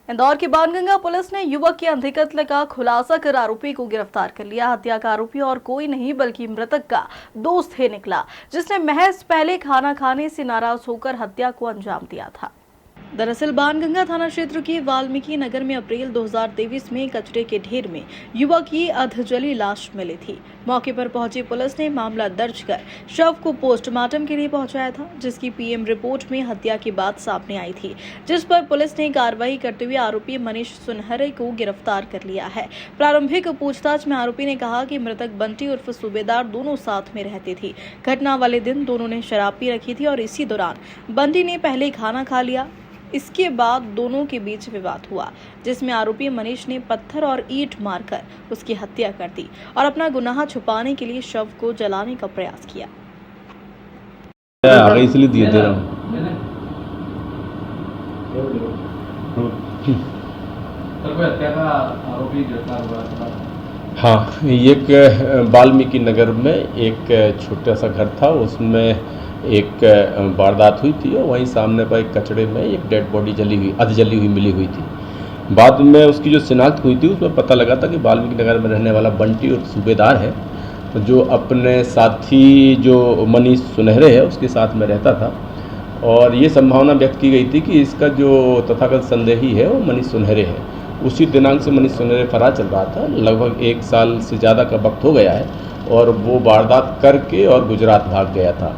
इंदौर की बाणगंगा पुलिस ने युवक के अंधकत्ल का खुलासा कर आरोपी को गिरफ्तार कर लिया। हत्या का आरोपी और कोई नहीं बल्कि मृतक का दोस्त ही निकला, जिसने महज पहले खाना खाने से नाराज होकर हत्या को अंजाम दिया था। दरअसल बाणगंगा थाना क्षेत्र के वाल्मीकि नगर में अप्रैल 2023 में कचरे के ढेर में युवक की अधजली लाश मिली थी। मौके पर पहुंची पुलिस ने मामला दर्ज कर शव को पोस्टमार्टम के लिए पहुंचाया था, जिसकी पीएम रिपोर्ट में हत्या की बात सामने आई थी, जिस पर पुलिस ने कार्रवाई करते हुए आरोपी मनीष सुनहरे को गिरफ्तार कर लिया है। प्रारंभिक पूछताछ में आरोपी ने कहा कि मृतक बंटी उर्फ सूबेदार दोनों साथ में रहते थे। घटना वाले दिन दोनों ने शराब पी रखी थी और इसी दौरान बंटी ने पहले खाना खा लिया। इसके बाद दोनों के बीच विवाद हुआ, जिसमें आरोपी मनीष ने पत्थर और ईंट मारकर उसकी हत्या कर दी और अपना गुनाह छुपाने के लिए शव को जलाने का प्रयास किया। आगे इसलिए दिए दे रहा हूँ। हत्या का आरोपी गिरफ्तार हुआ। हाँ, एक वाल्मीकि नगर में एक छोटा सा घर था, उसमें एक वारदात हुई थी और वहीं सामने पर एक कचड़े में एक डेड बॉडी अधजली हुई मिली हुई थी। बाद में उसकी जो शिनाख्त हुई थी उसमें पता लगा था कि वाल्मीकि नगर में रहने वाला बंटी और सूबेदार है, जो अपने साथी जो मनीष सुनहरे है उसके साथ में रहता था। और ये संभावना व्यक्त की गई थी कि इसका जो तथाकथित संदेही है वो मनीष सुनहरे है। उसी दिनांक से मनीष सुनहरे फरार चल रहा था। लगभग 1 साल से ज़्यादा का वक्त हो गया है और वो वारदात करके और गुजरात भाग गया था।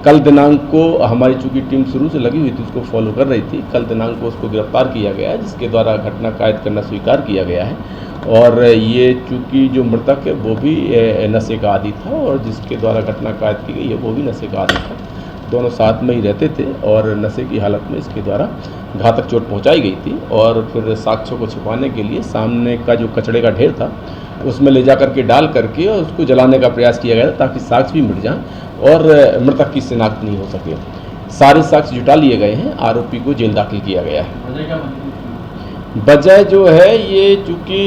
कल दिनांक को हमारी चूँकि टीम शुरू से लगी हुई थी, उसको फॉलो कर रही थी। कल दिनांक को उसको गिरफ्तार किया गया है, जिसके द्वारा घटना कायद करना स्वीकार किया गया है। और ये चूँकि जो मृतक है वो भी नशे का आदी था और जिसके द्वारा घटना कायद की गई है वो भी नशे का आदी था। दोनों साथ में ही रहते थे और नशे की हालत में इसके द्वारा घातक चोट पहुंचाई गई थी। और फिर साक्ष्यों को छुपाने के लिए सामने का जो कचड़े का ढेर था उसमें ले जा करके डाल करके और उसको जलाने का प्रयास किया गया था, ताकि साक्ष्य भी मिट जाएं और मृतक की शिनाख्त नहीं हो सके। सारे साक्ष्य जुटा लिए गए हैं, आरोपी को जेल दाखिल किया गया है। वजह जो है ये चूँकि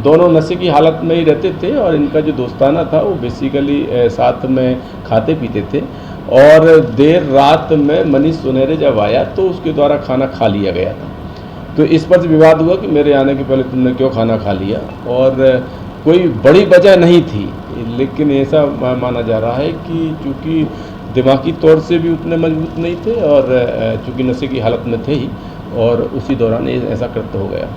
दोनों नशे की हालत में ही रहते थे और इनका जो दोस्ताना था वो बेसिकली साथ में खाते पीते थे। और देर रात में मनीष सुनहरे जब आया तो उसके द्वारा खाना खा लिया गया था। तो इस पर विवाद हुआ कि मेरे आने के पहले तुमने क्यों खाना खा लिया, और कोई बड़ी वजह नहीं थी। लेकिन ऐसा माना जा रहा है कि चूँकि दिमागी तौर से भी उतने मजबूत नहीं थे और चूँकि नशे की हालत में थे ही, और उसी दौरान ऐसा कृत्य हो गया।